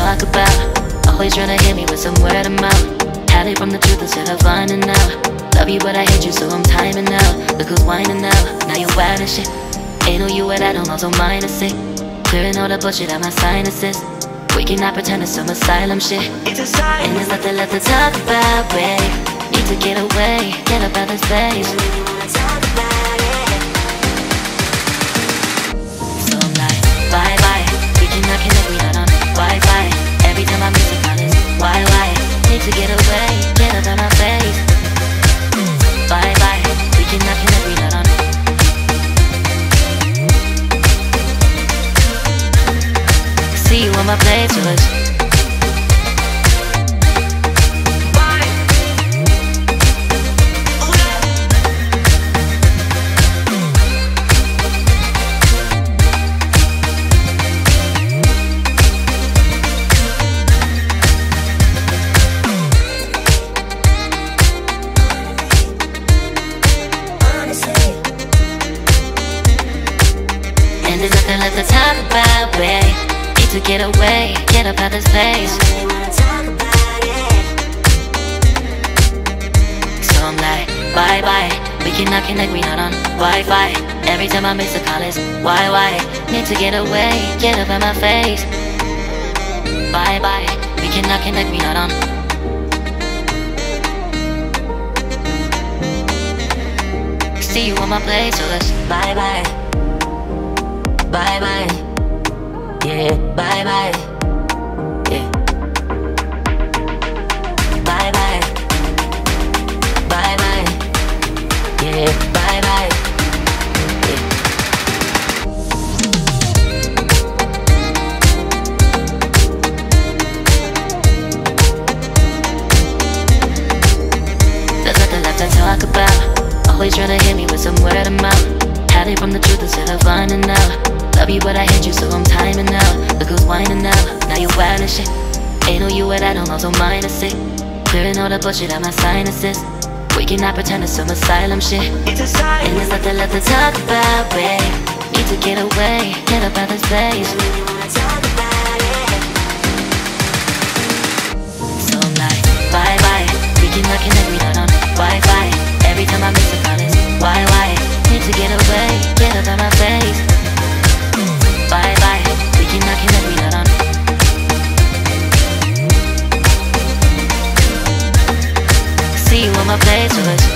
talk about. Always trying to hit me with some word of mouth. Hide it from the truth instead of finding out. Love you but I hate you so I'm timing out. Look who's whining now, now you're wild and shit. Ain't no you at I don't also mind a sick. Clearing all the bullshit out my sinuses. We cannot pretend it's some asylum shit. And there's nothing left to talk about, babe. Need to get away, get up out of space. So I'm like, bye bye. We cannot connect, we not on Wi-Fi. Every time I miss a call is why? Need to get away, get up out my face. Bye bye. We cannot connect, we not on. See you on my playlist. And there's nothing left to talk about, babe. Need to get away, get up out this place. So I'm like, bye bye. We cannot connect, we not on Wi-Fi. Every time I miss a call is why? Need to get away, get up out my face. Bye bye. We cannot connect, we not on. See you on my playlist. Bye bye. Bye bye. Yeah, bye bye. Yeah. Bye bye. Bye bye. Yeah, bye bye. Yeah. There's nothing left to talk about. Always trying to hit me with some word of mouth. Hide it from the truth instead of finding out. Love you but I hate you so I'm timing out. Look who's whining now, now you're wild and shit. Ain't no you at I don't also mind a sick. Clearing all the bullshit out my sinuses. We cannot pretend it's some asylum shit. And there's nothing left to talk about, babe. Need to get away, get up out this place. So I'm like, bye bye. We cannot connect, we not on Wi-Fi. Every time I miss a call is why? Need to get away, get up out my face. Bye bye, we cannot connect, we not on. See you on my playlist.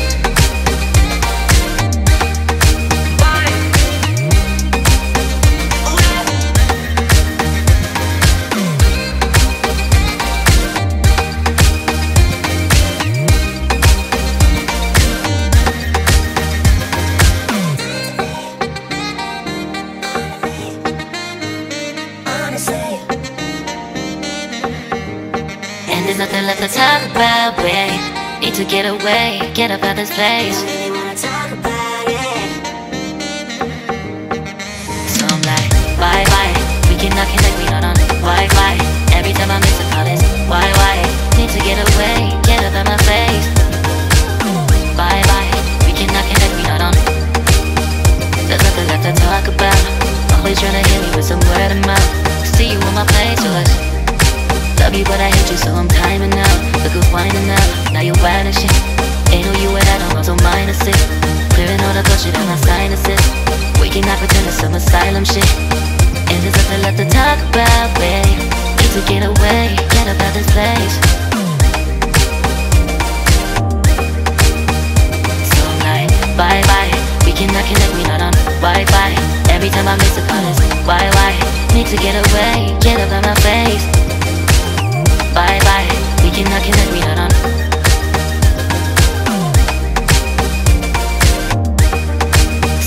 And there's nothing left to talk about, babe. Need to get away, get up out this place. So I'm like, bye bye. We cannot connect, we not on Wi-Fi. Every time I miss a call is why? Need to get away, get up out my face. Bye bye. We cannot connect, we not on. There's nothing left to talk about. Always trying to hit me with some word of mouth. See you on my playlist. Love you but I hate you so I'm timing out. Look who's whining now, now you're wild and shit. Ain't no you at I don't also mind a sick. Clearing all the bullshit out my sinuses. We cannot pretend it's some asylum shit. And there's nothing left to talk about, babe. Need to get away, get up out this place. So I'm like, bye bye. We cannot connect, we not on Wi-Fi. Every time I miss a call is why? Need to get away, get up out my face. Bye bye, we cannot connect, we not on.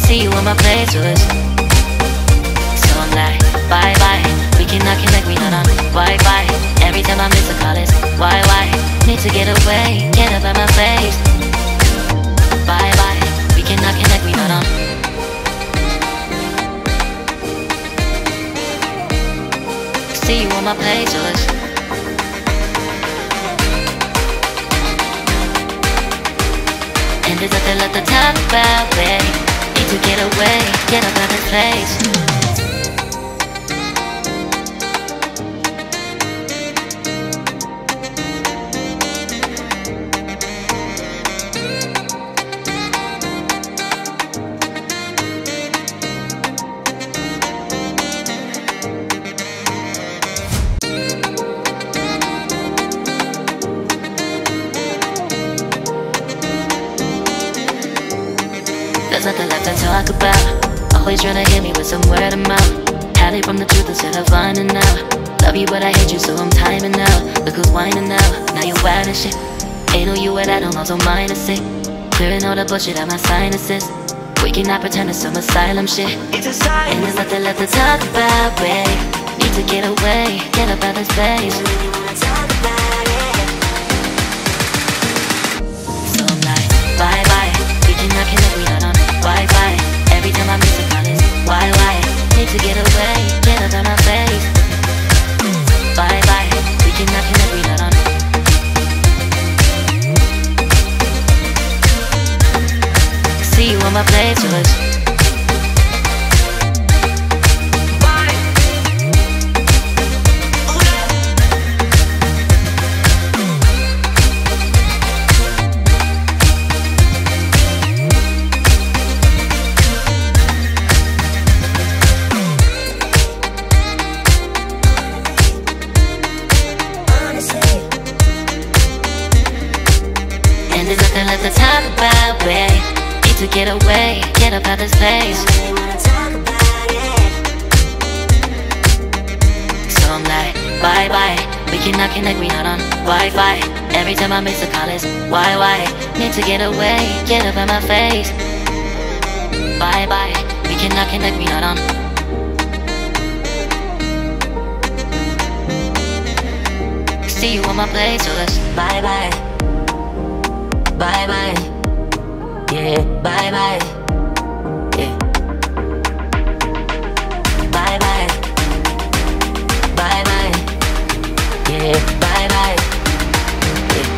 See you on my playlist. So I'm like, bye bye. We cannot connect, we not on Wi-Fi. Every time I miss a call is why? Need to get away, get up out my face. Bye bye, we cannot connect, we not on. See you on my playlist. And there's nothing left to talk about, babe. Need to get away, get up out this place. nothing left to talk about. Always trying to hit me with some word of mouth. Hide it from the truth instead of finding out. Love you but I hate you so I'm timing out. Look who's whining now, now you're wild and shit. Ain't no you at I don't know, so mine is sick. Clearing all the bullshit out my sinuses. We cannot pretend it's some asylum shit. And there's nothing left to talk about, babe. Need to get away, get up out of this place. So I'm like, bye bye. We cannot connect, we not on Wi-Fi. Every time I miss a call is why? Need to get away, get up out my face. Bye bye. We cannot connect, we not on. See you on my playlist. And there's nothing left to talk about, babe. Need to get away, get up out this place. So I'm like, bye bye. We cannot connect, we not on Wi-Fi. Every time I miss a call is why? Need to get away, get up out my face. Bye bye. We cannot connect, we not on. See you on my playlist. Bye bye. Bye bye. Yeah, bye bye. Yeah. Bye bye. Bye bye. Yeah, bye bye. Yeah.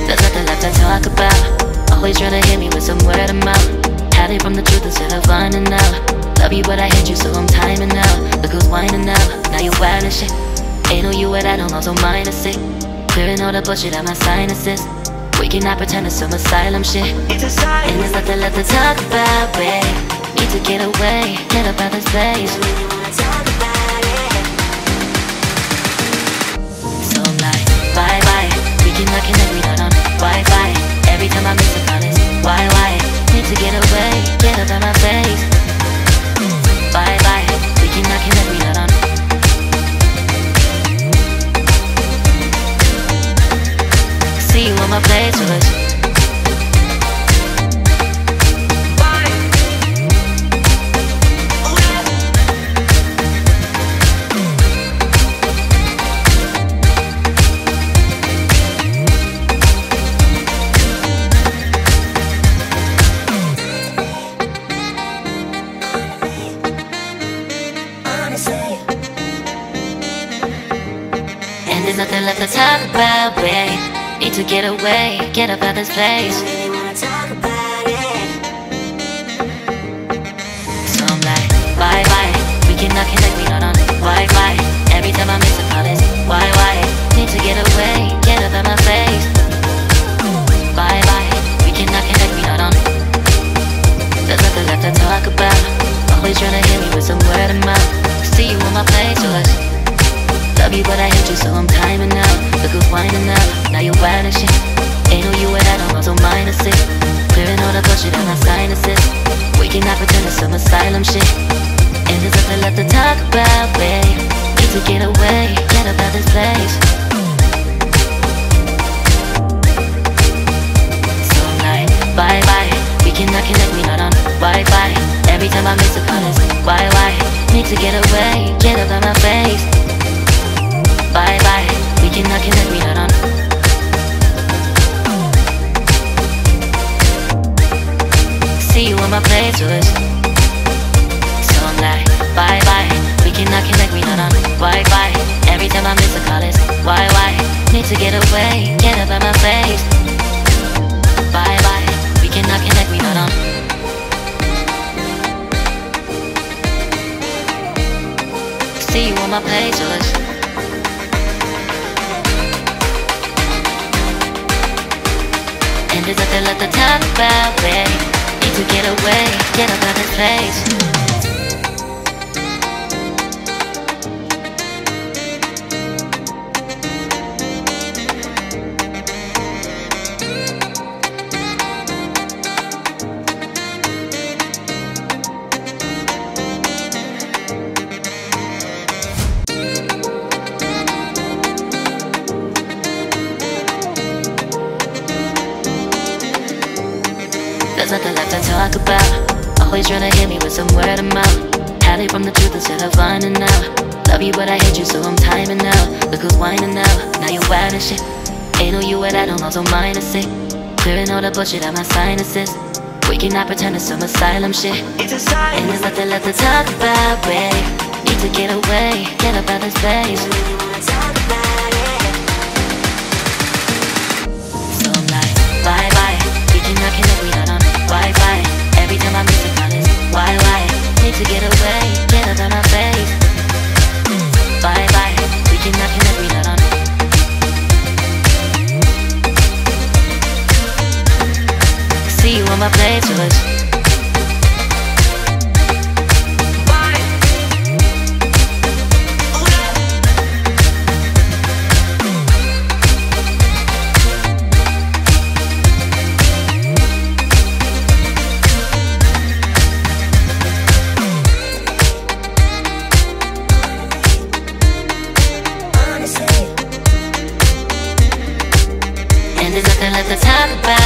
There's nothing left to talk about. Always trying to hit me with some word of mouth. Hide it from the truth instead of finding out. Love you but I hate you so I'm timing out. Look who's whining now, now you're wild and shit. Ain't no you at I don't know, so mine is sick. Clearing all the bullshit out my sinuses. We cannot pretend it's some asylum shit. And there's nothing left to talk about, babe. Need to get away, get up out this place. So I'm like, bye bye. We cannot connect, we not on Wi-Fi. Every time I miss a call is why? Need to get away, get up out my face. Bye bye, we cannot connect, we not on. See you on my playlist. And there's nothing left to talk about, babe. Need to get away, get up out this place. So I'm like, bye bye. We cannot connect, we not on Wi-Fi. Every time I miss a call is why? Need to get away, get up out my face. Bye bye. We cannot connect, we not on. There's nothing left to talk about. Always trying to hit me with some word of mouth. See you on my playlist. Love you but I hate you so I'm timing out. Look who's whining now, now you're wild and shit. Ain't no you at I don't know, so mine is sick. Clearing all the bullshit out my sinuses. We cannot pretend it's some asylum shit. And there's nothing left to talk about, babe. Need to get away, get up out this place. So I'm like, bye bye. We cannot connect, we not on Wi-Fi. Every time I miss a call is why? Need to get away, get up out my face. Bye bye, we cannot connect, we not on. See you on my playlist. So I'm like, bye bye. We cannot connect, we not on Wi-Fi. Every time I miss a call is why? Need to get away, get up out my face. Bye bye, we cannot connect, we not on. See you on my playlist. And there's nothing left to talk about, babe. Need to get away, get up out this place. talk about. Always trying to hit me with some word of mouth. Hide it from the truth instead of finding out. Love you but I hate you so I'm timing out. Look who's whining now, now you're wild and shit. Ain't no you at I don't also minus it. Clearing all the bullshit out my sinuses. We cannot pretend it's some asylum shit. And there's nothing left to talk about, babe. Need to get away, get up out of space. So I'm like, bye bye. We cannot connect, we not on Wi-Fi. Every time I miss a call is why? Need to get away, get up out of space. Bye bye. We cannot connect, we not on. See you on my playlist. And there's nothing left to talk about.